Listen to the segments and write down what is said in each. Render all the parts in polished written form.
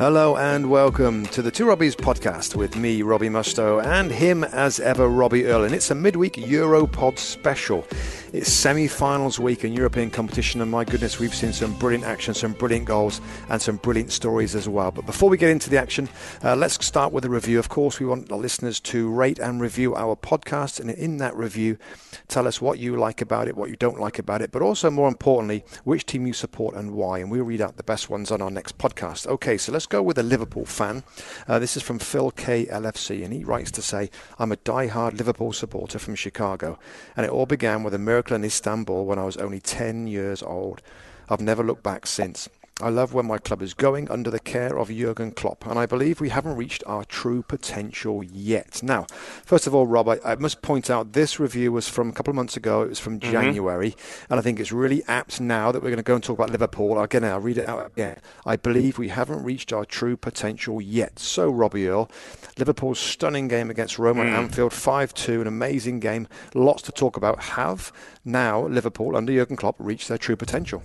Hello and welcome to the Two Robbies podcast with me, Robbie Mustoe, and him as ever, Robbie Earl. And it's a midweek Europod special. It's semi-finals week in European competition, and my goodness, we've seen some brilliant action, some brilliant goals, and some brilliant stories as well. But before we get into the action, let's start with a review. Of course, we want the listeners to rate and review our podcast, and in that review, tell us what you like about it, what you don't like about it, but also, more importantly, which team you support and why. And we'll read out the best ones on our next podcast. Okay, so let's go with a Liverpool fan. This is from Phil KLFC, and he writes to say, I'm a die-hard Liverpool supporter from Chicago, and it all began with a miracle in Istanbul when I was only 10 years old. I've never looked back since. I love when my club is going under the care of Jurgen Klopp, and I believe we haven't reached our true potential yet. Now, first of all, Rob, I must point out this review was from a couple of months ago. It was from January, and I think it's really apt now that we're going to go and talk about Liverpool. Again, I'll read it out again. I believe we haven't reached our true potential yet. So, Robbie Earl, Liverpool's stunning game against Roma at Anfield, 5-2, an amazing game, lots to talk about. Have now Liverpool, under Jurgen Klopp, reached their true potential?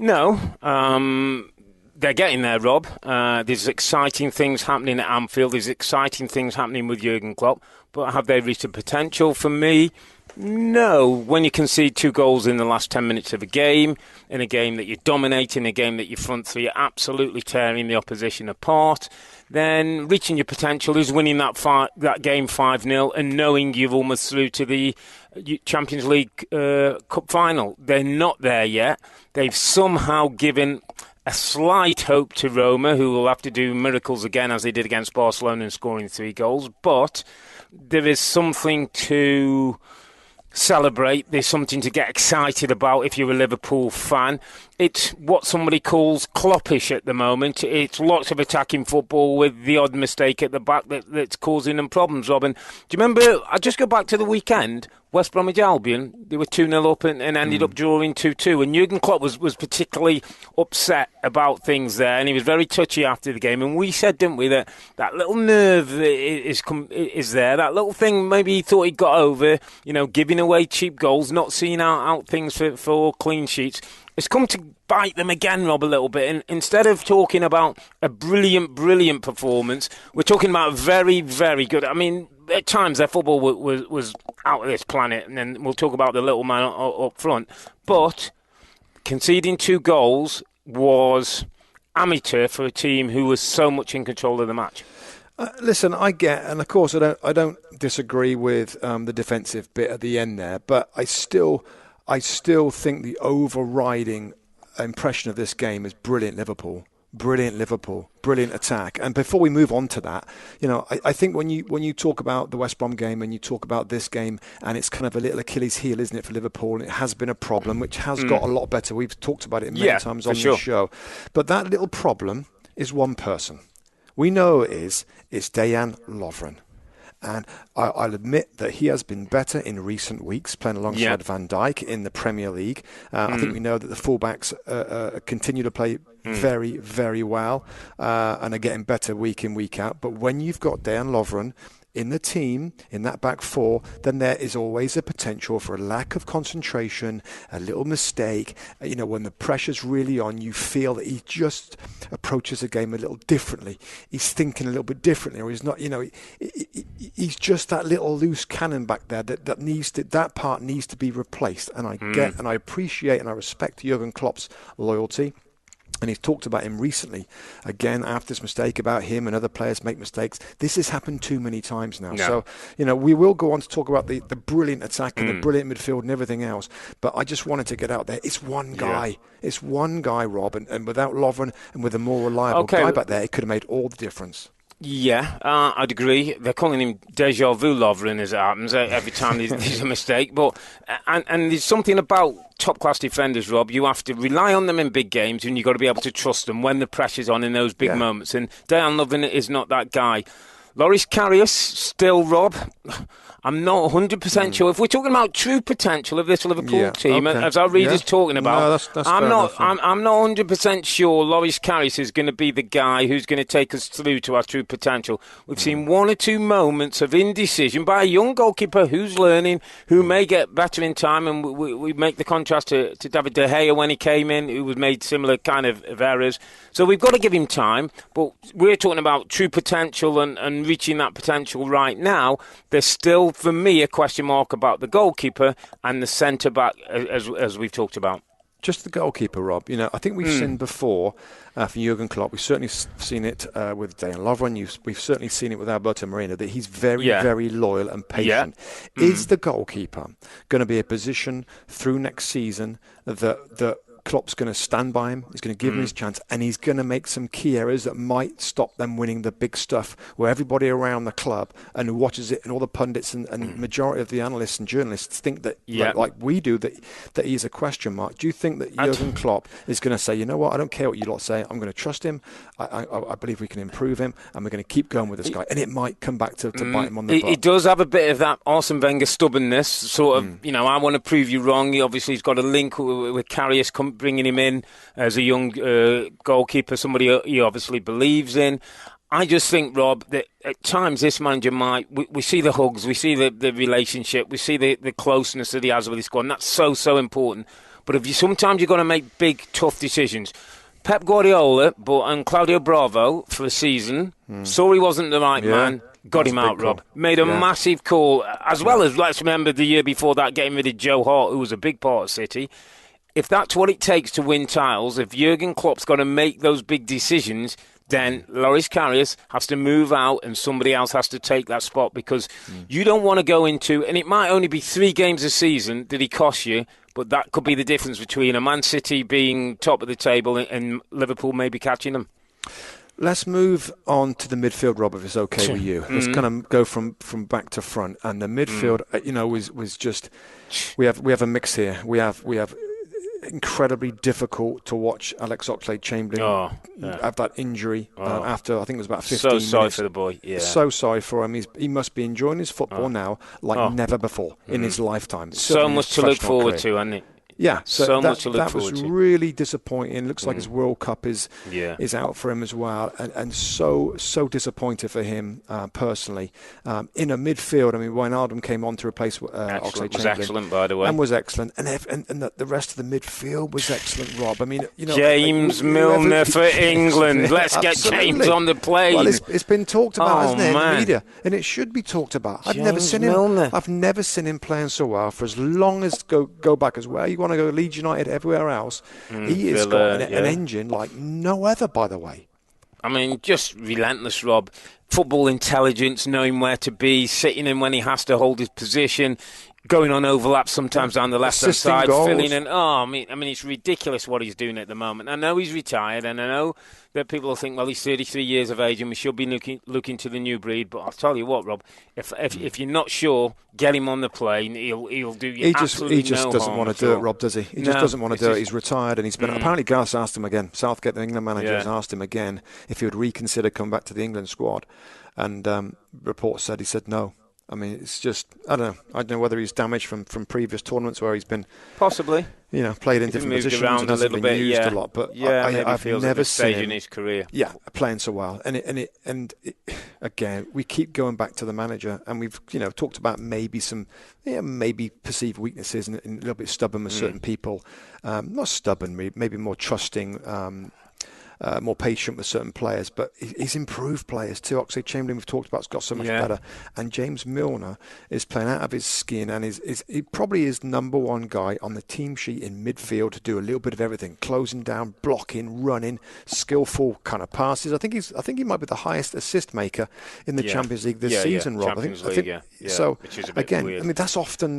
No, they're getting there, Rob. There's exciting things happening at Anfield. There's exciting things happening with Jurgen Klopp. But have they reached the potential? For me, no. When you concede 2 goals in the last 10 minutes of a game, in a game that you're dominating, a game that your front three are absolutely tearing the opposition apart, then reaching your potential is winning that game 5-0 and knowing you're almost through to the Champions League Cup final. They're not there yet. They've somehow given a slight hope to Roma, who will have to do miracles again as they did against Barcelona in scoring 3 goals. But there is something to celebrate. There's something to get excited about if you're a Liverpool fan. It's what somebody calls Kloppish at the moment. It's lots of attacking football with the odd mistake at the back that's causing them problems, Robin. Do you remember, I'll just go back to the weekend, West Bromwich Albion, they were 2-0 up and ended up drawing 2-2. And Jurgen Klopp was particularly upset about things there, and he was very touchy after the game. And we said, didn't we, that little nerve is there, that little thing maybe he thought he got over, giving away cheap goals, not seeing out things for clean sheets. It's come to bite them again, Rob, a little bit. And instead of talking about a brilliant, brilliant performance, we're talking about very, very good. I mean, at times their football was out of this planet, and then we'll talk about the little man up front. But conceding 2 goals was amateur for a team who was so much in control of the match. Listen, I get, and of course I don't disagree with the defensive bit at the end there, but I still think the overriding impression of this game is brilliant Liverpool, brilliant attack. And before we move on to that, I think when you talk about the West Brom game and you talk about this game, and it's kind of a little Achilles heel, isn't it, for Liverpool? And it has been a problem, which has got a lot better. We've talked about it many times on the show. But that little problem is one person. We know it's Dejan Lovren. And I'll admit that he has been better in recent weeks, playing alongside Van Dijk in the Premier League. I think we know that the fullbacks continue to play very, very well and are getting better week in, week out. But when you've got Dejan Lovren in the team, in that back four, then there is always a potential for a lack of concentration, a little mistake. When the pressure's really on, you feel that he just approaches a game a little differently. He's thinking a little bit differently, or he's not, he's just that little loose cannon back there that part needs to be replaced. And I get and I appreciate and I respect Jurgen Klopp's loyalty. And he's talked about him recently, again, after this mistake, about him and other players make mistakes. This has happened too many times now. No. So, we will go on to talk about the brilliant attack and the brilliant midfield and everything else. But I just wanted to get out there. It's one guy. Yeah. It's one guy, Rob. And without Lovren and with a more reliable guy back there, it could have made all the difference. Yeah, I'd agree. They're calling him Deja Vu Lovren, as it happens, every time there's a mistake. But and there's something about top-class defenders, Rob. You have to rely on them in big games, and you've got to be able to trust them when the pressure's on in those big moments. And Dejan Lovren is not that guy. Loris Karius, still, Rob, I'm not 100% sure. If we're talking about true potential of this Liverpool team, as our readers talking about, no, that's I'm not. fair enough, I'm not 100% sure Loris Karius is going to be the guy who's going to take us through to our true potential. We've seen one or two moments of indecision by a young goalkeeper who's learning, who may get better in time, and we make the contrast to David De Gea when he came in, who was made similar kind of errors. So we've got to give him time, but we're talking about true potential and reaching that potential right now. There's still, for me, a question mark about the goalkeeper and the centre-back, as we've talked about. Just the goalkeeper, Rob. I think we've seen before from Jurgen Klopp. We've certainly seen it with Dejan Lovren. We've certainly seen it with Alberto Moreno, that he's very, very loyal and patient. Yeah. Is the goalkeeper going to be a position through next season that Klopp's going to stand by him, he's going to give him his chance, and he's going to make some key errors that might stop them winning the big stuff, where everybody around the club and who watches it and all the pundits and majority of the analysts and journalists think that, like we do, that he's a question mark. Do you think that Jurgen Klopp is going to say, you know what, I don't care what you lot say, I'm going to trust him, I believe we can improve him, and we're going to keep going with this guy, and it might come back to bite him on the butt. He does have a bit of that Arsene Wenger stubbornness, sort of, I want to prove you wrong. He's got a link with Karius bringing him in as a young goalkeeper, somebody he obviously believes in. I just think, Rob, that at times this manager we see the hugs, we see the relationship, we see the closeness that he has with his squad, and that's so important. But sometimes you've got to make big, tough decisions. Pep Guardiola and Claudio Bravo for a season, saw he wasn't the right man, got him out, Rob. Made a massive call, as well as, let's remember, the year before that, getting rid of Joe Hart, who was a big part of City. If that's what it takes to win titles, if Jurgen Klopp's got to make those big decisions, then Loris Karius has to move out and somebody else has to take that spot, because you don't want to go into, and it might only be 3 games a season that he costs you, but that could be the difference between a Man City being top of the table and Liverpool maybe catching them. Let's move on to the midfield, Rob, if it's okay with you. Let's kind of go from back to front. And the midfield, was just, we have a mix here. We have incredibly difficult to watch Alex Oxlade-Chamberlain have that injury after, I think it was about 15 minutes. So sorry for the boy. Yeah. So sorry for him. He must be enjoying his football now like never before in his lifetime. So much to look forward to, hasn't it? Yeah, so much to look forward to. That was really disappointing. Looks like his World Cup is out for him as well, and so disappointed for him personally. In a midfield, I mean, Wijnaldum came on to replace Oxlade-Chamberlain. Was excellent, by the way, and was excellent, and the rest of the midfield was excellent. Rob, I mean, James Milner for England. Let's get James on the plane. Well, it's been talked about, hasn't it, in the media, and it should be talked about. I've never seen him playing so well for as long as go back as well. You want to go Leeds United, everywhere else. He has got an engine like no other, by the way. I mean, just relentless, Rob. Football intelligence, knowing where to be, sitting in when he has to hold his position, going on overlaps sometimes down the left-hand side, filling in. I mean, it's ridiculous what he's doing at the moment. I know he's retired, and I know that people will think, well, he's 33 years of age and we should be looking to the new breed. But I'll tell you what, Rob, if you're not sure, get him on the plane. He'll do you absolutely He just no doesn't harm want to do it, Rob, does he? He just doesn't want to do it. He's retired, and he's been. Apparently, Gareth asked him again. Southgate, the England manager, has asked him again if he would reconsider coming back to the England squad. And reports said he said no. I mean, it's just, I don't know whether he's damaged from previous tournaments where he's been possibly, played in different positions around and hasn't been used a lot. But I've never seen him in his career. Yeah, playing so well. And again, we keep going back to the manager, and we've talked about maybe some maybe perceived weaknesses and a little bit stubborn with certain people. Not stubborn, maybe more trusting. More patient with certain players, but he's improved players too. Oxlade-Chamberlain, we've talked about, has got so much better, and James Milner is playing out of his skin, and he probably is number one guy on the team sheet in midfield to do a little bit of everything: closing down, blocking, running, skillful kind of passes. I think he might be the highest assist maker in the Champions League this season, Rob. Champions League. So which is a bit again, weird. I mean, that's often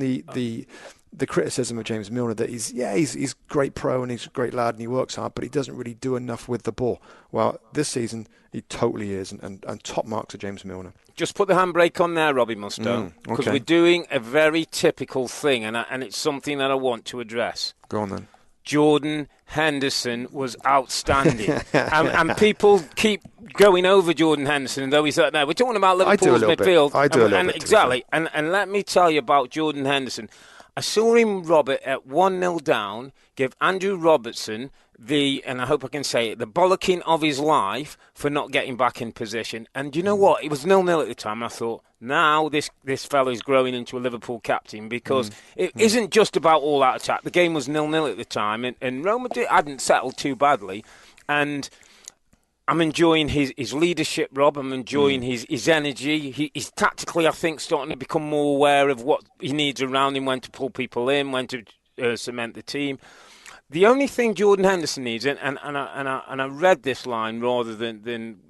the criticism of James Milner, that he's great pro and he's a great lad and he works hard, but he doesn't really do enough with the ball. Well, this season he totally is, and top marks to James Milner. Just put the handbrake on there, Robbie Mustoe, because we're doing a very typical thing, and it's something that I want to address. Go on then. Jordan Henderson was outstanding. and people keep going over Jordan Henderson, though he's like, no, we're talking about Liverpool's midfield. I do a little bit. Exactly. And let me tell you about Jordan Henderson. I saw him, Robert, at 1-0 down, give Andrew Robertson and I hope I can say it, the bollocking of his life for not getting back in position. And you know what? It was 0-0 at the time. I thought, now this fellow is growing into a Liverpool captain, because it isn't just about all-out attack. The game was 0-0 at the time, and Roma hadn't settled too badly. And I'm enjoying his leadership, Rob. I'm enjoying his energy. He's tactically, I think, starting to become more aware of what he needs around him, when to pull people in, when to cement the team. The only thing Jordan Henderson needs, and I read this line rather than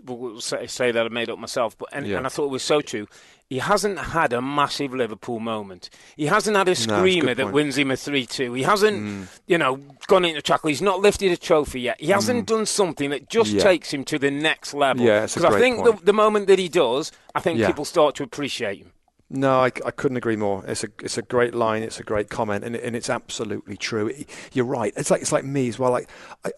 we'll say that I made up myself, and I thought it was so true. He hasn't had a massive Liverpool moment. He hasn't had a screamer that wins him a 3-2. He hasn't, gone into tackle. He's not lifted a trophy yet. He hasn't done something that just takes him to the next level. Yeah, because I think the moment that he does, I think people start to appreciate him. No, I couldn't agree more. It's a great line. It's a great comment, and it's absolutely true. You're right. It's like me as well. Like,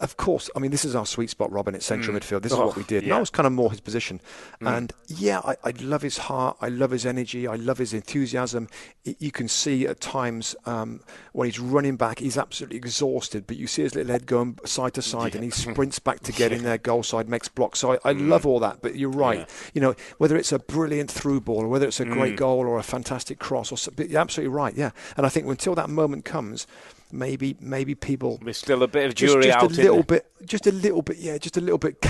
of course, I mean, this is our sweet spot, Robin. It's central midfield. This is what we did. And that was kind of more his position. And I love his heart. I love his energy. I love his enthusiasm. You can see at times when he's running back, he's absolutely exhausted. But you see his little head going side to side, and he sprints back to get in there, goal side, makes blocks. So I love all that. But you're right. Yeah. Whether it's a brilliant through ball or whether it's a great goal or a fantastic cross, you're absolutely right, and I think until that moment comes, maybe people, there's still a bit of jury out, just a little bit.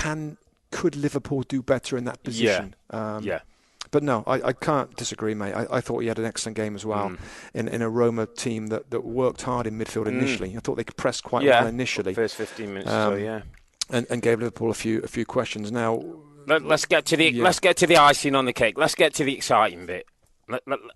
Could Liverpool do better in that position? But no, I can't disagree, mate. I thought he had an excellent game as well in a Roma team that worked hard in midfield initially. I thought they could press quite well initially, first 15 minutes and gave Liverpool a few questions. Now let's get to the icing on the cake. Let's get to the exciting bit.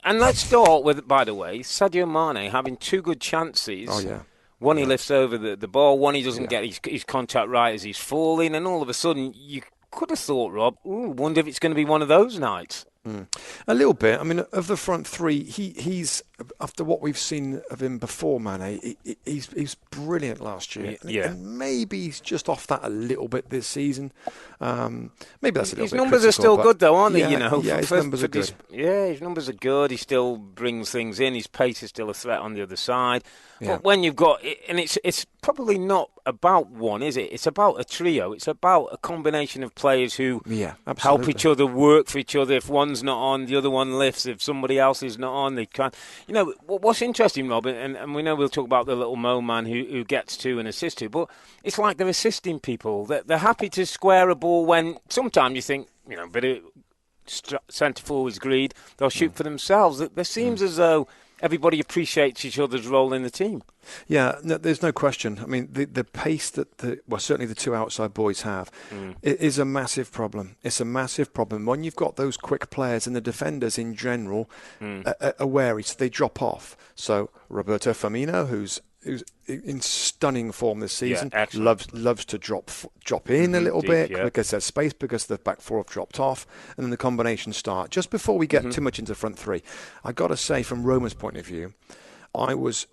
And let's start with, by the way, Sadio Mane having two good chances. Oh, yeah. One he lifts over the ball, one he doesn't get his contact right as he's falling, and all of a sudden you could have thought, Rob, wonder if it's going to be one of those nights. A little bit. I mean, of the front three, he's, after what we've seen of him before, Mane, he's brilliant last year. And maybe he's just off that a little bit this season. Maybe that's a little bit His numbers are still good, though, aren't they? His numbers are good. His numbers are good. He still brings things in. His pace is still a threat on the other side. But when you've got, and it's probably not about one, is it? It's about a trio. It's about a combination of players who help each other, work for each other. If one's not on, the other one lifts. If somebody else is not on, they can't. What's interesting, Rob, and we know we'll talk about the little Mo man who gets to and assists to, but it's like they're assisting people. They're happy to square a ball when sometimes you think, bit of centre forwards greed, they'll shoot for themselves. There seems as though everybody appreciates each other's role in the team. Yeah, no, there's no question. I mean, the pace that certainly the two outside boys have is a massive problem. It's a massive problem. When you've got those quick players and the defenders in general are wary, so they drop off. So Roberto Firmino, who's in stunning form this season, loves to drop in a little bit because there's space, because the back four have dropped off, and then the combinations start. Just before we get too much into the front three, I got to say, from Roma's point of view, I was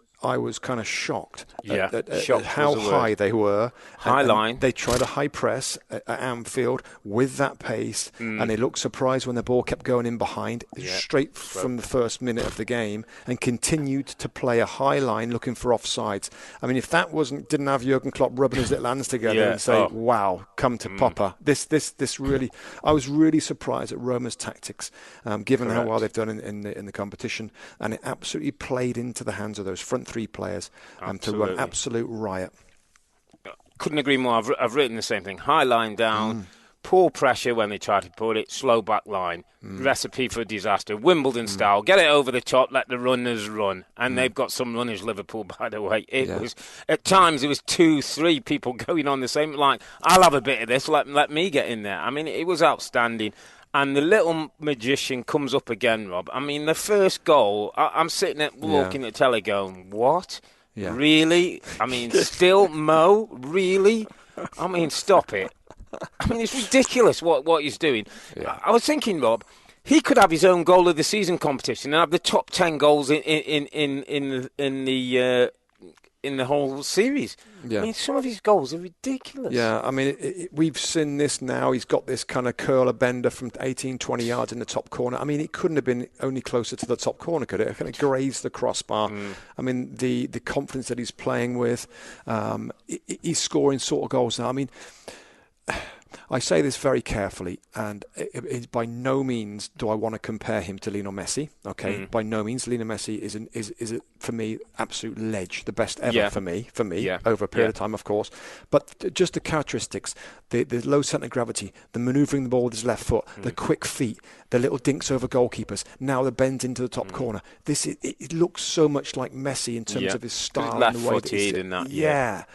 kind of shocked at how high they were. High line. They tried a high press at Anfield with that pace, and they looked surprised when the ball kept going in behind, straight from the first minute of the game, and continued to play a high line looking for offsides. I mean, if that didn't have Jurgen Klopp rubbing his little hands together and say, wow, come to Papa. This really, I was really surprised at Roma's tactics, given how well they've done in the competition, and it absolutely played into the hands of those front three players to run absolute riot. Couldn't agree more. I've written the same thing. High line down, poor pressure when they try to put it, slow back line, recipe for disaster. Wimbledon style, get it over the top, let the runners run. And they've got some runners, Liverpool, by the way. It was, at times, it was 2-3 people going on the same line. I'll have a bit of this, let me get in there. I mean, it was outstanding. And the little magician comes up again, Rob. I mean, the first goal, I'm sitting there looking at telly going, what? Yeah. Really? I mean, still Mo? Really? I mean, stop it. I mean, it's ridiculous what he's doing. Yeah. I was thinking, Rob, he could have his own goal of the season competition and have the top 10 goals in the in the whole series. Yeah. I mean, some of his goals are ridiculous. Yeah, I mean, we've seen this now. He's got this kind of curler bender from 18, 20 yards in the top corner. I mean, it couldn't have been only closer to the top corner, could it? It kind of grazed the crossbar. I mean, the confidence that he's playing with, he's scoring sort of goals now. I mean, I say this very carefully, and by no means do I want to compare him to Lionel Messi. Okay, by no means. Lionel Messi is for me absolute ledge, the best ever for me over a period of time, of course. But just the characteristics, the low centre of gravity, the manoeuvring the ball with his left foot, the quick feet, the little dinks over goalkeepers. Now the bends into the top corner. It looks so much like Messi in terms of his style and the way that he's and that.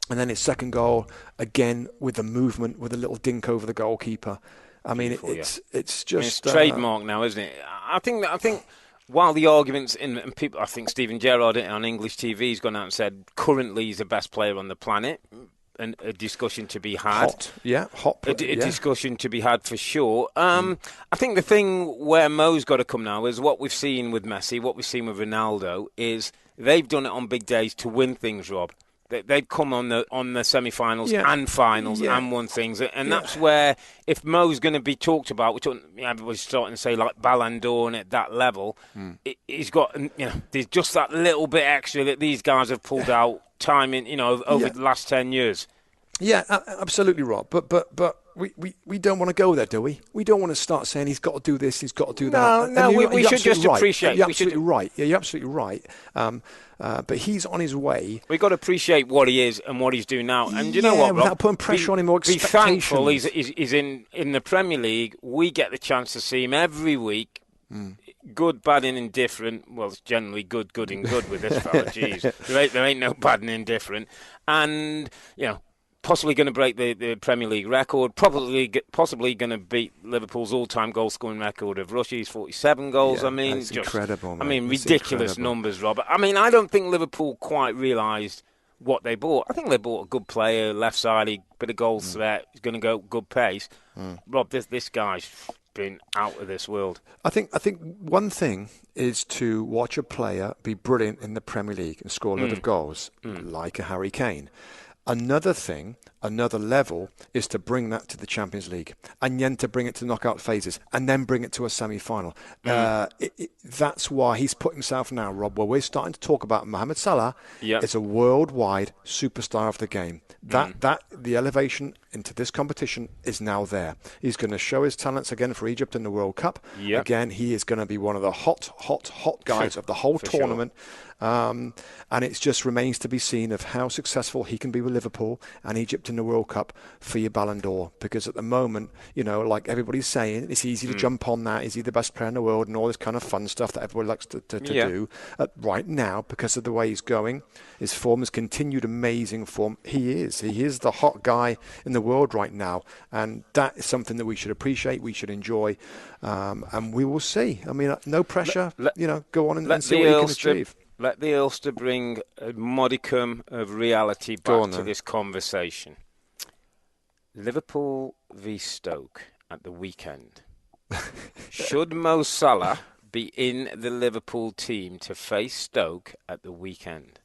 And then his second goal, again, with the movement, with a little dink over the goalkeeper. I mean, it's just... It's trademark now, isn't it? I think while the arguments, and people, I think Steven Gerrard on English TV has gone out and said currently he's the best player on the planet, and a discussion to be had. A discussion to be had for sure. I think the thing where Mo's got to come now is what we've seen with Messi, what we've seen with Ronaldo, is they've done it on big days to win things, Rob. They've come on the semi-finals and finals and won things, and that's where if Mo's going to be talked about, which everybody's starting to say like Ballon d'Or and at that level, he's got there's just that little bit extra that these guys have pulled out time in over the last 10 years. Yeah, absolutely, Rob. But we don't want to go there, do we? We don't want to start saying he's got to do this, he's got to do that. No, we should just appreciate. You're absolutely right. Yeah, you're absolutely right. But he's on his way. We've got to appreciate what he is and what he's doing now. And you know what, Rob? Without putting pressure on him or expectations. Be thankful he's in the Premier League. We get the chance to see him every week. Good, bad, and indifferent. Well, it's generally good, and good with this fella. Jeez, there ain't no bad and indifferent. And possibly going to break the Premier League record, possibly going to beat Liverpool's all-time goal-scoring record of Rushie's 47 goals. Yeah, I mean, that's incredible, man. I mean, ridiculous numbers, Robert. I mean, I don't think Liverpool quite realised what they bought. I think they bought a good player, left-sided, bit of goal threat, he's going to go good pace. Rob, this guy's been out of this world. I think one thing is to watch a player be brilliant in the Premier League and score a lot of goals, like a Harry Kane. Another thing, another level, is to bring that to the Champions League and then to bring it to knockout phases and then bring it to a semi-final. That's why he's put himself now, Rob, where we're starting to talk about Mohamed Salah as a worldwide superstar of the game. The elevation into this competition is now there. He's going to show his talents again for Egypt in the World Cup. Again, he is going to be one of the hot guys of the whole tournament. Sure. And it just remains to be seen of how successful he can be with Liverpool and Egypt in the World Cup for your Ballon d'Or. Because at the moment, like everybody's saying, it's easy to jump on that. Is he the best player in the world and all this kind of fun stuff that everybody likes to do. Right now, because of the way he's going, his form has continued amazing form. He is the hot guy in the world right now. And that is something that we should appreciate, we should enjoy. And we will see. I mean, no pressure. Go on and see what you can achieve. Let the Ulster bring a modicum of reality back to this conversation. Liverpool v Stoke at the weekend. Should Mo Salah be in the Liverpool team to face Stoke at the weekend?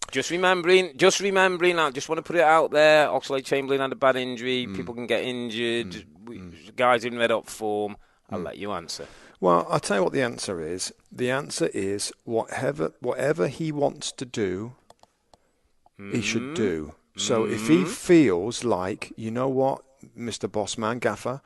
Just remembering, I just want to put it out there, Oxlade-Chamberlain had a bad injury, people can get injured, guys in red-hot form. I'll let you answer. Well, I'll tell you what the answer is. The answer is whatever he wants to do, he should do. So if he feels like, you know what, Mr. Bossman, Gaffer,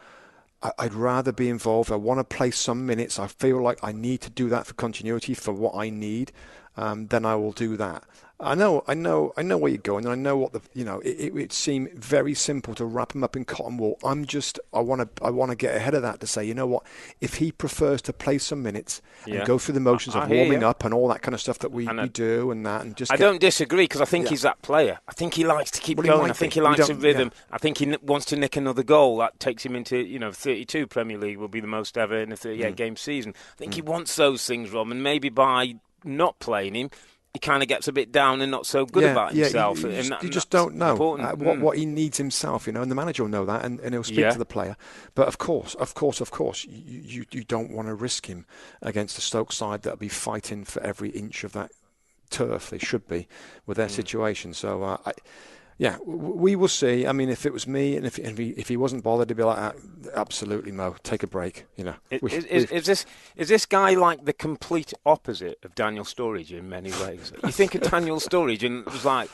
I'd rather be involved. I want to play some minutes. I feel like I need to do that for continuity for what I need. Then I will do that. I know where you're going, and I know what it would seem very simple to wrap him up in cotton wool. I want to get ahead of that to say, you know what, if he prefers to play some minutes and go through the motions of warming up and all that kind of stuff that we do and that, and just. I don't disagree because I think he's that player. I think he likes to keep going. I think he likes a rhythm. I think he wants to nick another goal that takes him into 32 Premier League will be the most ever in a 38 game season. I think he wants those things, Rob, and maybe by not playing him, he kind of gets a bit down and not so good about himself. You just don't know what he needs himself, and the manager will know that, and he'll speak to the player. But of course, you don't want to risk him against the Stoke side that'll be fighting for every inch of that turf they should be with their situation. So, we will see. I mean, if it was me, and if he wasn't bothered, he'd be like, absolutely, Mo, take a break. Is this guy like the complete opposite of Daniel Sturridge in many ways? You think of Daniel Sturridge and it was like,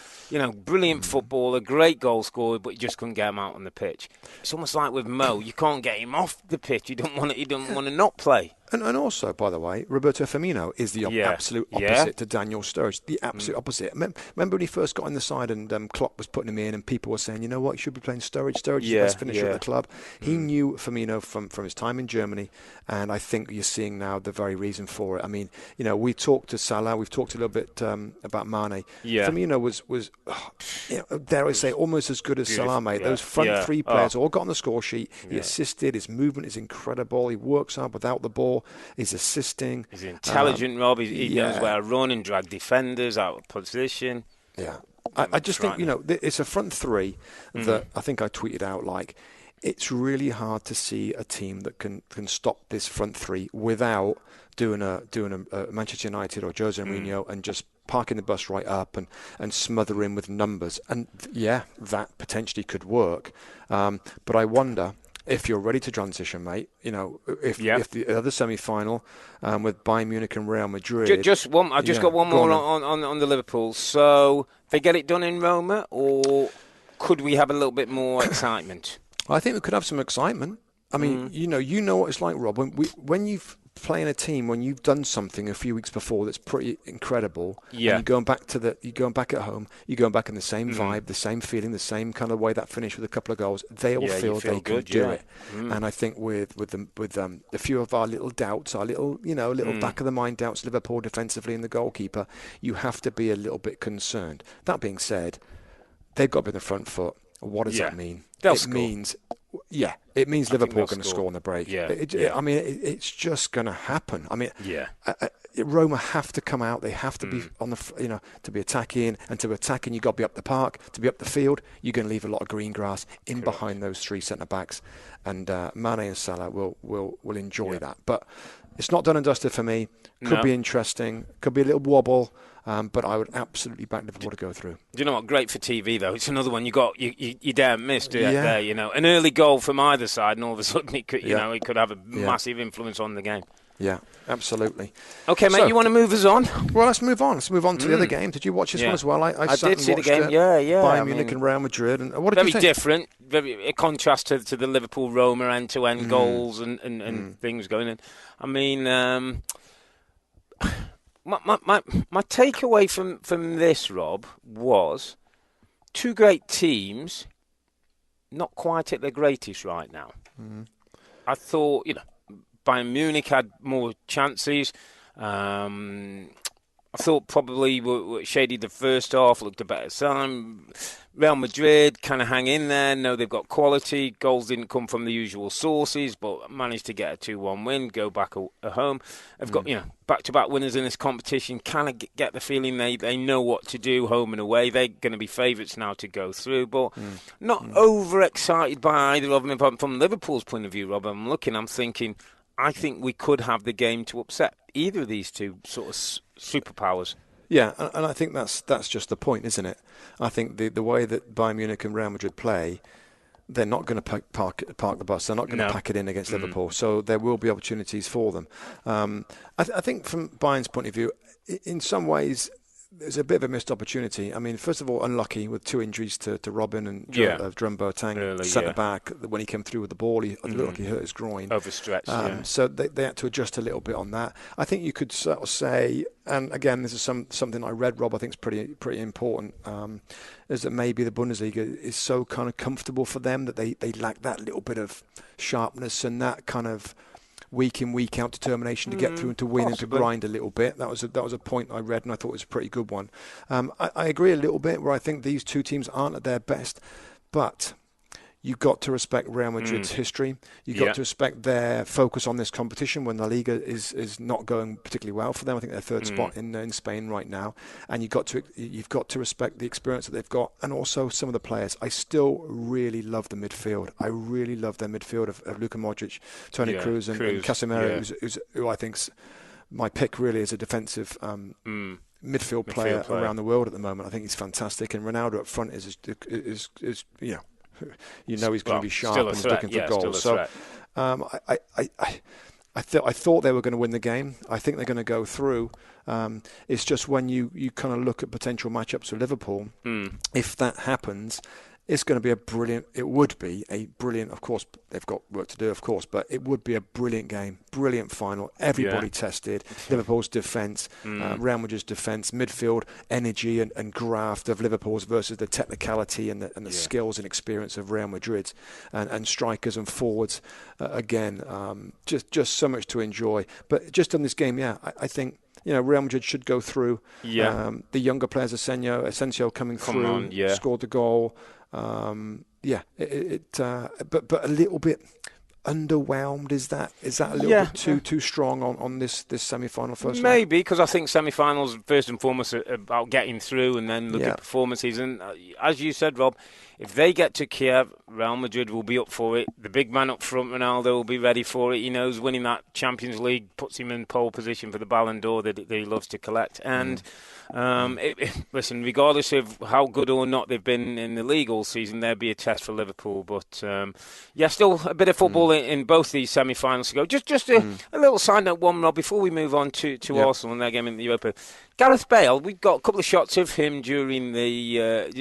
brilliant footballer, great goal scorer, but you just couldn't get him out on the pitch. It's almost like with Mo, you can't get him off the pitch. You don't want to not play. And also, by the way, Roberto Firmino is the absolute opposite to Daniel Sturridge. The absolute opposite. Remember when he first got in the side and Klopp was putting him in and people were saying, you know what, you should be playing Sturridge. Sturridge is the best finisher at the club. He knew Firmino from his time in Germany, and I think you're seeing now the very reason for it. I mean, we talked to Salah, we've talked a little bit about Mane. Yeah. Firmino was dare I say, almost as good as Salah, mate. Those front three players all got on the score sheet. He assisted. His movement is incredible. He works hard without the ball. He's assisting. He's intelligent, Rob. He knows where to run and drag defenders out of position. Yeah. I just think, it's a front three that I think I tweeted out, like, it's really hard to see a team that can stop this front three without doing a Manchester United or Jose Mourinho and just parking the bus right up and smother him with numbers. And, that potentially could work. But I wonder if you're ready to transition, mate, if the other semi-final with Bayern Munich and Real Madrid. I've just got one more on the Liverpool. So they get it done in Roma, or could we have a little bit more excitement? I think we could have some excitement. I mean, you know what it's like, Rob. When you've playing a team, when you've done something a few weeks before that's pretty incredible, and you're going back at home, you're going back in the same vibe, the same feeling, the same kind of way that finished with a couple of goals. They all feel they can do it. And I think with a few of our little doubts, our little back of the mind doubts, Liverpool defensively and the goalkeeper, you have to be a little bit concerned. That being said, they've got to be on the front foot. What does that mean? It means Liverpool are going to score on the break. I mean, it's just going to happen. I mean, Roma have to come out. They have to be on the, to be attacking, and to attacking, you've got to be up the park. To be up the field, you're going to leave a lot of green grass in behind those three centre backs, and Mane and Salah will enjoy that. But it's not done and dusted for me. Could be interesting. Could be a little wobble. But I would absolutely back Liverpool to go through. Do you know what? Great for TV, though. It's another one you daren't miss there. An early goal from either side, and all of a sudden it could, it could have a massive influence on the game. Yeah, absolutely. Okay, mate, you want to move us on? Well, let's move on. Let's move on to the other game. Did you watch this one as well? I did see the game. Bayern Munich and Real Madrid. And what did you think? Very different. Very a contrast to the Liverpool Roma end-to-end goals and things going in. I mean. My takeaway from this, Rob, was two great teams, not quite at their greatest right now. I thought, Bayern Munich had more chances. I thought probably were shady the first half, looked a better time. Real Madrid kind of hang in there. No, they've got quality. Goals didn't come from the usual sources, but managed to get a 2-1 win, go back at home. They've got, back-to-back winners in this competition. Kind of get the feeling they know what to do home and away. They're going to be favourites now to go through, but not overexcited by either of them. From Liverpool's point of view, Rob, I'm thinking, I think we could have the game to upset either of these two sort of superpowers. Yeah, and I think that's just the point, isn't it? I think the way that Bayern Munich and Real Madrid play, they're not going to park the bus. They're not going to pack it in against Liverpool. So there will be opportunities for them. I think from Bayern's point of view, in some ways, there's a bit of a missed opportunity. I mean, first of all, unlucky with two injuries to Robin and Jerome Boateng, centre-back. When he came through with the ball, he looked like he hurt his groin. Overstretched, So they had to adjust a little bit on that. I think you could sort of say, and again, this is something I read, Rob, I think is pretty important, is that maybe the Bundesliga is so kind of comfortable for them that they lack that little bit of sharpness and that kind of week in, week out determination to get through and to win and to grind a little bit. That was a point I read and I thought it was a pretty good one. I agree a little bit where I think these two teams aren't at their best, but you've got to respect Real Madrid's history. You've got to respect their focus on this competition when La Liga is not going particularly well for them. I think they're third spot in Spain right now. And you've got to respect the experience that they've got and also some of the players. I still really love the midfield. I really love their midfield of Luka Modric, Toni Kroos and Casemiro, who I think's my pick really is a defensive midfield player around the world at the moment. I think he's fantastic, and Ronaldo up front is he's going to be sharp and he's looking for goals. So I thought they were going to win the game. I think they're going to go through. It's just when you kind of look at potential matchups with Liverpool, if that happens, it's going to be it would be a brilliant, of course, they've got work to do, of course, but it would be a brilliant game, brilliant final, everybody tested, Liverpool's defence, Real Madrid's defence, midfield, energy and graft of Liverpool's versus the technicality and the skills and experience of Real Madrid's, and strikers and forwards, again, just so much to enjoy. But just on this game, I think, Real Madrid should go through. The younger players, Asensio coming through, scored the goal. But a little bit underwhelmed. Is that a little bit too strong on this semi-final first? Maybe, because I think semi-finals first and foremost are about getting through and then look at performances. And as you said, Rob, if they get to Kiev, Real Madrid will be up for it. The big man up front, Ronaldo, will be ready for it. He knows winning that Champions League puts him in pole position for the Ballon d'Or that he loves to collect. And listen, regardless of how good or not they've been in the league all season, there'll be a test for Liverpool. But still a bit of football in both these semi-finals to go. Just a little side note, Rob, before we move on to Arsenal and their game in the Europa. Gareth Bale, we've got a couple of shots of him during the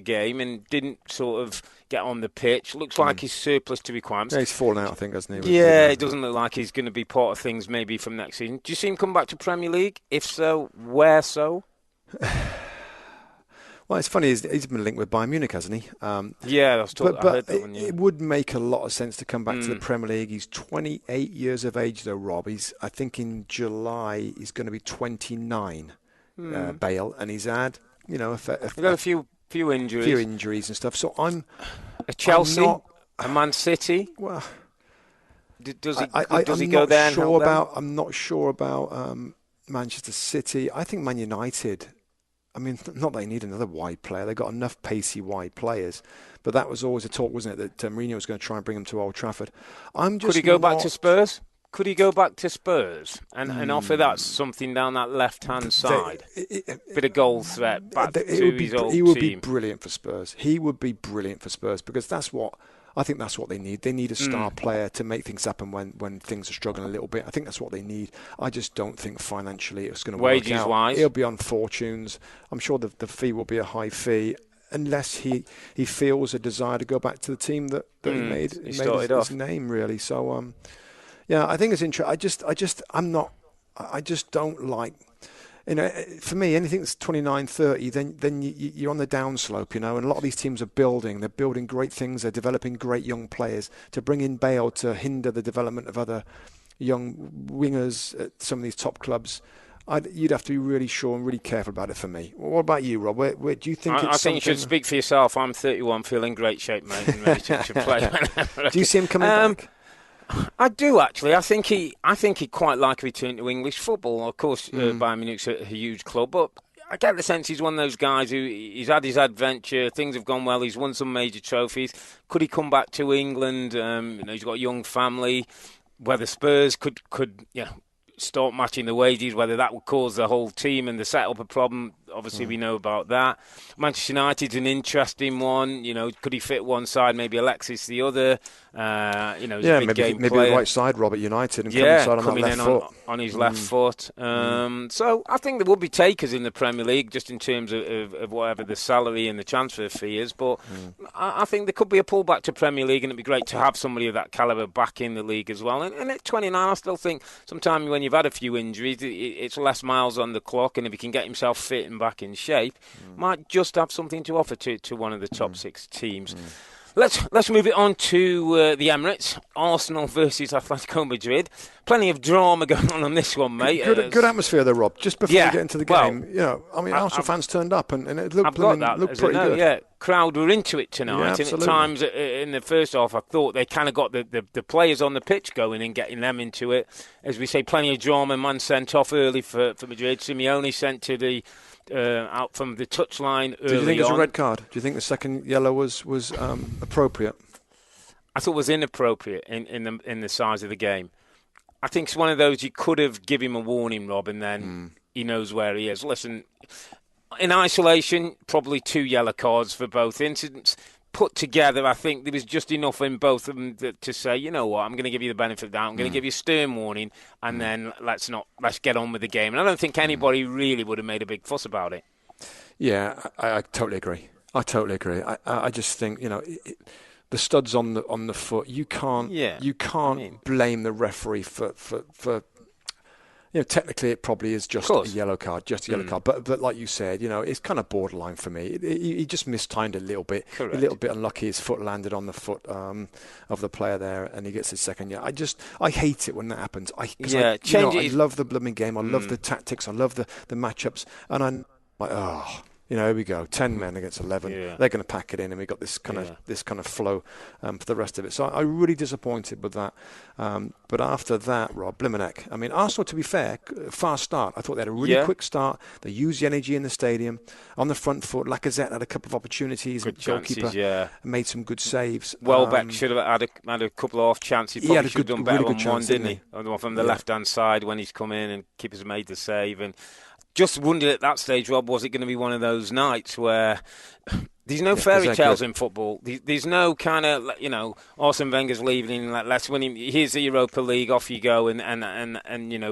game and didn't sort of get on the pitch. Looks like he's surplus to requirements. Yeah, he's fallen out, I think, hasn't he? Yeah, it doesn't look like he's going to be part of things maybe from next season. Do you see him come back to Premier League? If so, where so? Well, it's funny, he's been linked with Bayern Munich, hasn't he? I heard that one. It would make a lot of sense to come back to the Premier League. He's 28 years of age, though, Rob. I think in July he's going to be 29, Bale, and he's had, a few injuries. Few injuries and stuff. So a Chelsea, a Man City. Well, does he go there and help them? I'm not sure about Manchester City. I think Man United. I mean, not that they need another wide player. They've got enough pacey wide players. But that was always a talk, wasn't it, that Mourinho was going to try and bring him to Old Trafford. Could he go back to Spurs? Could he go back to Spurs and offer that something down that left-hand side? Bit of goal threat back to his old team. He would be brilliant for Spurs. He would be brilliant for Spurs because I think that's what they need. They need a star player to make things happen when things are struggling a little bit. I think that's what they need. I just don't think financially it's going to work out. Wages-wise? He'll be on fortunes. I'm sure the fee will be a high fee unless he feels a desire to go back to the team that he made his name, really. So, I think it's interesting. I just don't like... for me, anything that's 29, 30, then you're on the downslope, and a lot of these teams are building. They're building great things. They're developing great young players. To bring in Bale to hinder the development of other young wingers at some of these top clubs, you'd have to be really sure and really careful about it for me. What about you, Rob? Where do you think I think you should speak for yourself. I'm 31, feeling great shape, mate, and ready to play. Do you see him coming back? I do actually. I think he'd quite like a return to English football. Of course, Bayern Munich's a huge club, but I get the sense he's one of those guys who he's had his adventure. Things have gone well. He's won some major trophies. Could he come back to England? He's got a young family. Whether Spurs could start matching the wages, whether that would cause the whole team and the setup a problem. Obviously, we know about that. Manchester United's an interesting one. Could he fit one side, maybe Alexis the other? Maybe the right side, Robert United, and come inside on that left foot. On his left foot. So I think there will be takers in the Premier League, just in terms of whatever the salary and the transfer fee is. But I think there could be a pullback to Premier League, and it'd be great to have somebody of that calibre back in the league as well. And at 29, I still think sometimes when you've had a few injuries, it's less miles on the clock, and if he can get himself fit and back in shape, might just have something to offer to one of the top six teams. Let's move it on to the Emirates. Arsenal versus Atletico Madrid. Plenty of drama going on this one, mate. Good atmosphere though, Rob. Just before we get into the game, Arsenal fans turned up and it looked pretty good. Yeah, crowd were into it tonight. Yeah, and at times in the first half, I thought they kind of got the players on the pitch going and getting them into it. As we say, plenty of drama. Man sent off early for Madrid. Simeone sent to the out from the touchline early on. Did you think it was a red card? Do you think the second yellow was appropriate? I thought it was inappropriate in the size of the game. I think it's one of those you could have given him a warning, Rob, and then he knows where he is. Listen, in isolation, probably 2 yellow cards for both incidents. Put together, I think there was just enough in both of them to say, you know what, I'm going to give you the benefit of the doubt. I'm going to give you a stern warning, and then let's get on with the game. And I don't think anybody really would have made a big fuss about it. Yeah, I totally agree. I just think, the studs on the foot. You can't blame the referee for technically it probably is just a yellow card, But like you said, it's kind of borderline for me. He just mistimed a little bit, Correct. a little bit unlucky. His foot landed on the foot of the player there, and he gets his second. Yeah, I hate it when that happens. I love the blooming game. I love the tactics. I love the matchups, and I'm like, here we go. 10 men against 11. Yeah. They're going to pack it in, and we got this kind of flow for the rest of it. So I'm really disappointed with that. But after that, Rob, Blimenek. I mean, Arsenal, to be fair, fast start. I thought they had a really quick start. They used the energy in the stadium on the front foot. Lacazette had a couple of opportunities. Good chances, made some good saves. Welbeck should have had a couple of off chances. He probably should have done better on one, didn't he? On the one from the left-hand side when he's come in and keepers made the save. And just wondered at that stage, Rob, was it going to be one of those nights where there's no fairy tales in football? There's no kind of, Arsene Wenger's leaving, let's win him. Here's the Europa League, off you go, and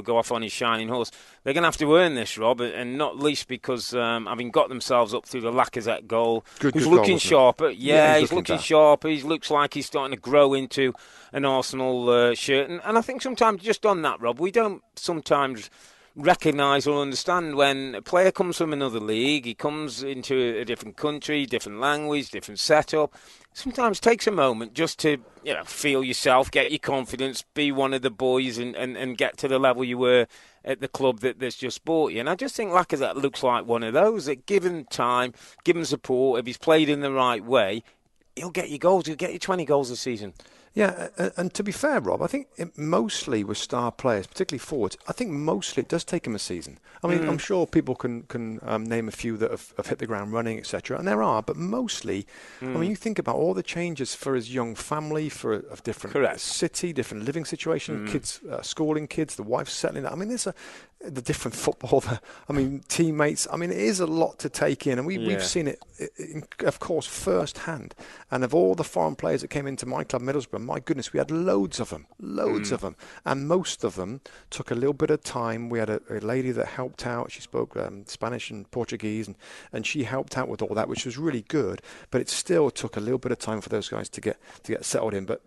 go off on his shining horse. They're going to have to earn this, Rob, and not least because having got themselves up through the Lacazette goal, who's looking sharper. Yeah, he's looking sharper. He looks like he's starting to grow into an Arsenal shirt. And I think sometimes just on that, Rob, we don't sometimes recognise or understand when a player comes from another league, he comes into a different country, different language, different setup. Sometimes it takes a moment just to feel yourself, get your confidence, be one of the boys and get to the level you were at the club that's just bought you. And I just think Lacazette looks like one of those that, given time, given support, if he's played in the right way, he'll get you goals. He'll get you 20 goals a season. Yeah, and to be fair, Rob, I think mostly with star players, particularly forwards, I think mostly it does take them a season. I mean, I'm sure people can name a few that have hit the ground running, etc., and there are, but mostly, I mean, you think about all the changes for his young family, for a different city, different living situation, kids, schooling kids, the wife settling down. I mean, there's the different football, teammates. I mean, it is a lot to take in, and we've seen it, of course, firsthand. And of all the foreign players that came into my club, Middlesbrough, my goodness, we had loads of them, and most of them took a little bit of time. We had a lady that helped out. She spoke Spanish and Portuguese, and she helped out with all that, which was really good. But it still took a little bit of time for those guys to get settled in. But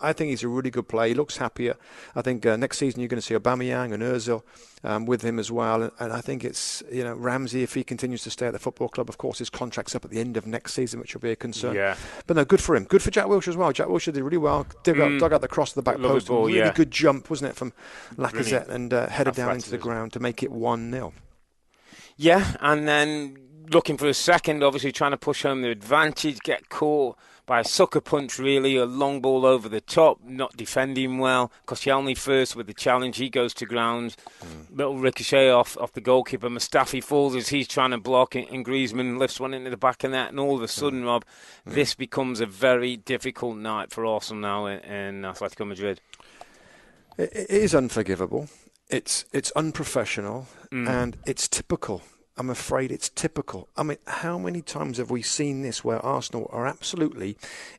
I think he's a really good player. He looks happier. I think next season you're going to see Aubameyang and Ozil with him as well. And I think it's, Ramsey, if he continues to stay at the football club, of course, his contract's up at the end of next season, which will be a concern. Yeah. But no, good for him. Good for Jack Wilshere as well. Jack Wilshere did really well. Dug out the cross of the back post. Ball, really good jump, wasn't it, from Lacazette, and headed down into the ground to make it 1-0. Yeah, and then looking for a second, obviously trying to push home the advantage, get caught by a sucker punch, really, a long ball over the top, not defending well. Koscielny first with the challenge, he goes to ground. Little ricochet off the goalkeeper. Mustafi falls as he's trying to block it, and Griezmann lifts one into the back of that, and all of a sudden, Rob, this becomes a very difficult night for Arsenal now in Atletico Madrid. It is unforgivable. It's unprofessional, and it's typical. I'm afraid it's typical. I mean, how many times have we seen this where Arsenal are absolutely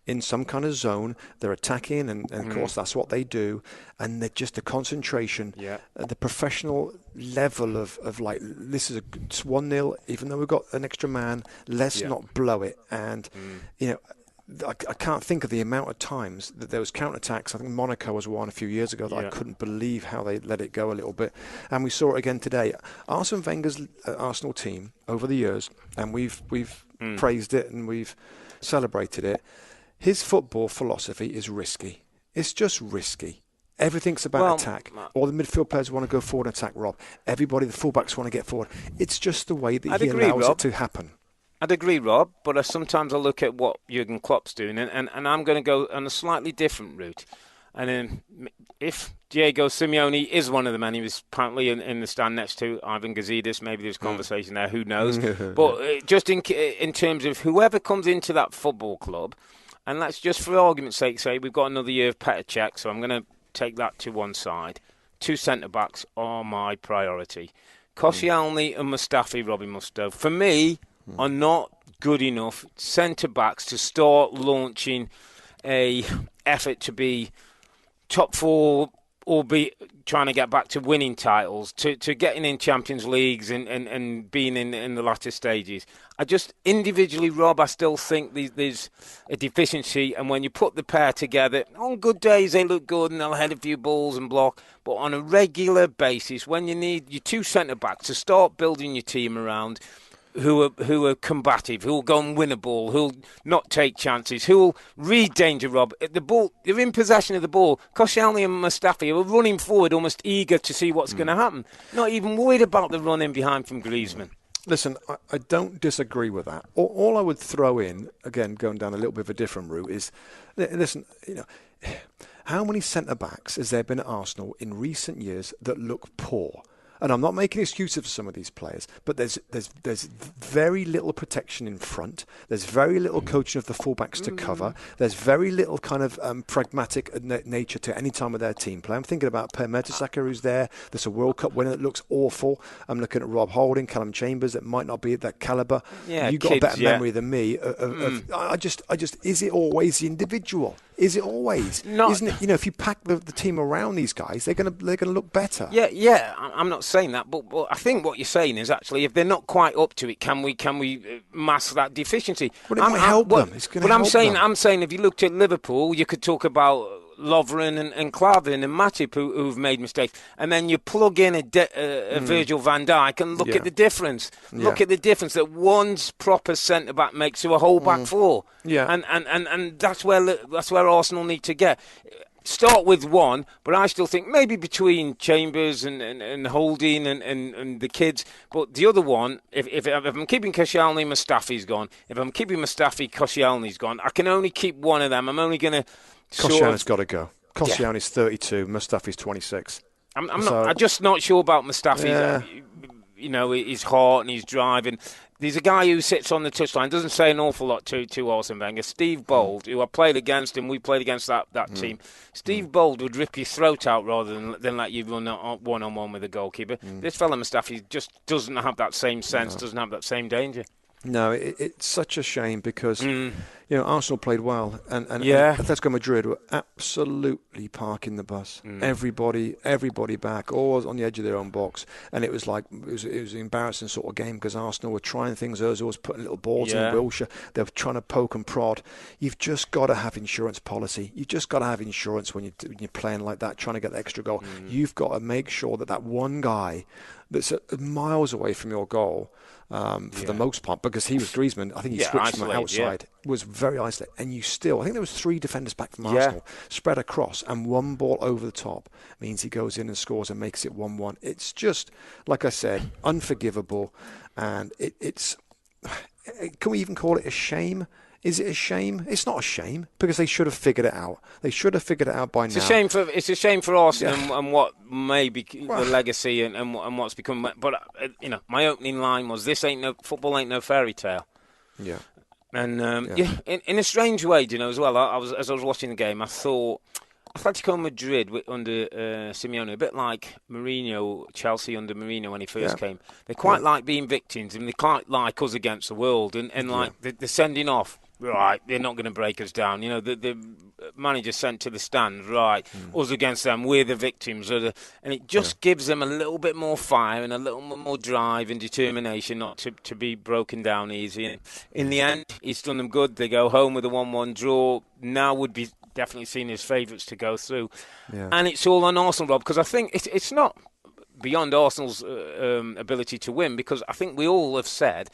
in some kind of zone, they're attacking, and of course that's what they do, and they're just the concentration, the professional level of like, this is it's 1-0, even though we've got an extra man, let's not blow it. And, I can't think of the amount of times that there was counter-attacks. I think Monaco was one a few years ago that I couldn't believe how they let it go a little bit. And we saw it again today. Arsene Wenger's Arsenal team over the years, and we've praised it and we've celebrated it. His football philosophy is risky. It's just risky. Everything's about attack. All the midfield players want to go forward and attack, Rob. Everybody, the fullbacks want to get forward. It's just the way that he allows it to happen. I'd agree, Rob, but sometimes I look at what Jurgen Klopp's doing, and I'm going to go on a slightly different route. And then if Diego Simeone is one of the men, he was apparently in the stand next to Ivan Gazidis, maybe there's conversation there, who knows. But just in terms of whoever comes into that football club, and let's just for argument's sake say we've got another year of Petr Cech, so I'm going to take that to one side. 2 centre-backs are my priority. Koscielny and Mustafi, Robbie Musto, for me, are not good enough centre-backs to start launching a effort to be top four or be trying to get back to winning titles, to getting in Champions Leagues and being in the latter stages. I just, individually, Rob, I still think there's a deficiency, and when you put the pair together, on good days they look good and they'll head a few balls and block, but on a regular basis, when you need your two centre-backs to start building your team around, who are combative, who will go and win a ball, who will not take chances, who will read danger, Rob. The ball, they're in possession of the ball. Koscielny and Mustafi are running forward, almost eager to see what's going to happen. Not even worried about the run in behind from Griezmann. Listen, I don't disagree with that. All I would throw in, again, going down a little bit of a different route, is, listen, how many centre-backs has there been at Arsenal in recent years that look poor? And I'm not making excuses for some of these players, but there's very little protection in front. There's very little coaching of the fullbacks to cover. There's very little kind of pragmatic nature to any time of their team play. I'm thinking about Per Mertesacker, who's there. There's a World Cup winner that looks awful. I'm looking at Rob Holding, Callum Chambers, that might not be at that calibre. Yeah, you've got a better memory than me. I just, is it always the individual? Is it always? Isn't it? If you pack the team around these guys, they're going to look better. Yeah. I'm not saying that, but I think what you're saying is actually, if they're not quite up to it, can we mask that deficiency? Well, it might help them. It's going to help them. I'm saying if you looked at Liverpool, you could talk about Lovren and Klavan and Matip who've made mistakes, and then you plug in a Virgil van Dijk and look at the difference. Look at the difference that one's proper centre back makes to a whole back four. Yeah, and that's where Arsenal need to get. Start with one, but I still think maybe between Chambers and Holding and the kids. But the other one, if I'm keeping Koscielny, Mustafi's gone. If I'm keeping Mustafi, Koscielny's gone. I can only keep one of them. I'm only going to. Koscielny's got to go. Koscielny's 32, Mustafi's 26. I'm just not sure about Mustafi. His heart and his drive. And there's a guy who sits on the touchline, doesn't say an awful lot to Arsene Wenger. Steve Bold, who I played against him, we played against that team. Steve Bold would rip your throat out rather than let you run one-on-one with a goalkeeper. This fella Mustafi just doesn't have that same sense, doesn't have that same danger. No, it's such a shame because Arsenal played well, and Atletico Madrid were absolutely parking the bus. Everybody back, all on the edge of their own box, and it was like it was an embarrassing sort of game because Arsenal were trying things. Ozil was putting little balls in Wilshere. They were trying to poke and prod. You've just got to have insurance policy. You've just got to have insurance when you're playing like that, trying to get the extra goal. You've got to make sure that one guy that's miles away from your goal. For the most part, because he was Griezmann, I think he switched from outside, was very isolated. And I think there was 3 defenders back from Arsenal, spread across, and one ball over the top means he goes in and scores and makes it 1-1. It's just, like I said, unforgivable. And it's can we even call it a shame? Is it a shame? It's not a shame because they should have figured it out. They should have figured it out by now. It's a shame for Arsenal and what may be the legacy and what's become. But my opening line was, football ain't no fairy tale. Yeah. And in a strange way, as well. As I was watching the game, I thought Atletico Madrid under Simeone, a bit like Mourinho, Chelsea under Mourinho when he first came. They quite like being victims, and they quite like us against the world, and they're sending off. Right, they're not going to break us down. The manager sent to the stand, right, us against them, we're the victims. And it just gives them a little bit more fire and a little more drive and determination not to be broken down easy. And in the end, he's done them good. They go home with a 1-1 draw. Now would be definitely seen as favourites to go through. Yeah. And it's all on Arsenal, Rob, because I think it's not beyond Arsenal's ability to win, because I think we all have said,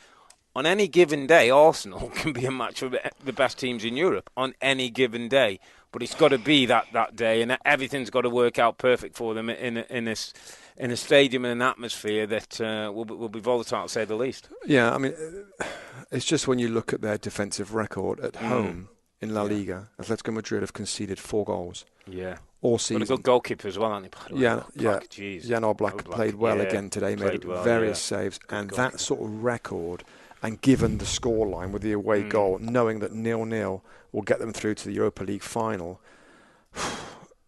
on any given day, Arsenal can be a match for the best teams in Europe on any given day. But it's got to be that day, and everything's got to work out perfect for them in a stadium and an atmosphere that will be volatile, to say the least. Yeah, I mean, it's just when you look at their defensive record at home in La Liga, Atletico Madrid have conceded 4 goals. Yeah. All season. But a good goalkeeper as well, hasn't he? Jan Oblak played well again today, made various saves, and that sort of record. And given the scoreline with the away goal, knowing that 0-0 will get them through to the Europa League final,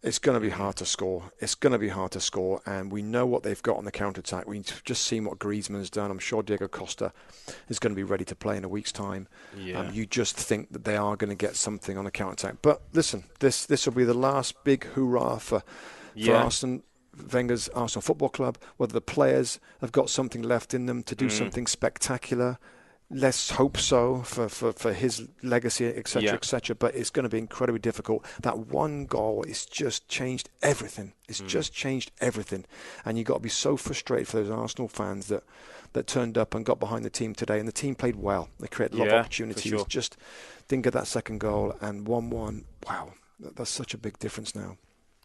It's going to be hard to score. It's going to be hard to score, and we know what they've got on the counter-attack. We've just seen what Griezmann's done. I'm sure Diego Costa is going to be ready to play in a week's time. Yeah. You just think that they are going to get something on the counter-attack. But listen, this will be the last big hoorah for Arsene Wenger's Arsenal Football Club. Whether the players have got something left in them to do something spectacular, let's hope so for his legacy, etc., etc. But it's going to be incredibly difficult. That one goal has just changed everything. It's just changed everything. And you've got to be so frustrated for those Arsenal fans that turned up and got behind the team today. And the team played well. They created a lot of opportunities. Sure. Just think of that second goal and 1-1. Wow, that's such a big difference now.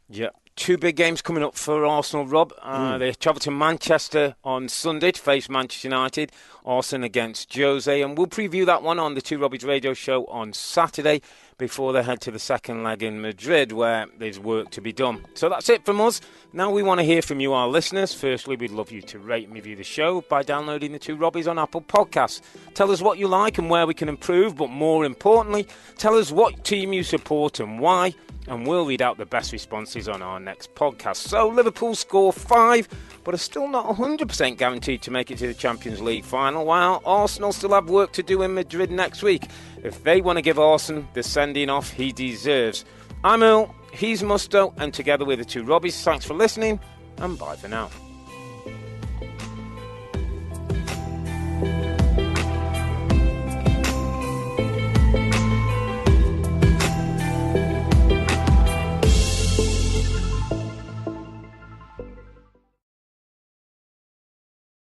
Yeah. 2 big games coming up for Arsenal, Rob. They travel to Manchester on Sunday to face Manchester United. Arsenal against Jose. And we'll preview that one on the Two Robbies radio show on Saturday before they head to the second leg in Madrid, where there's work to be done. So that's it from us. Now we want to hear from you, our listeners. Firstly, we'd love you to rate and review the show by downloading the Two Robbies on Apple Podcasts. Tell us what you like and where we can improve, but more importantly, tell us what team you support and why, and we'll read out the best responses on our next podcast. So Liverpool score 5, but are still not 100% guaranteed to make it to the Champions League final, while Arsenal still have work to do in Madrid next week if they want to give Arsene the sending off he deserves. I'm Earl, he's Musto, and together with the Two Robbies, thanks for listening, and bye for now.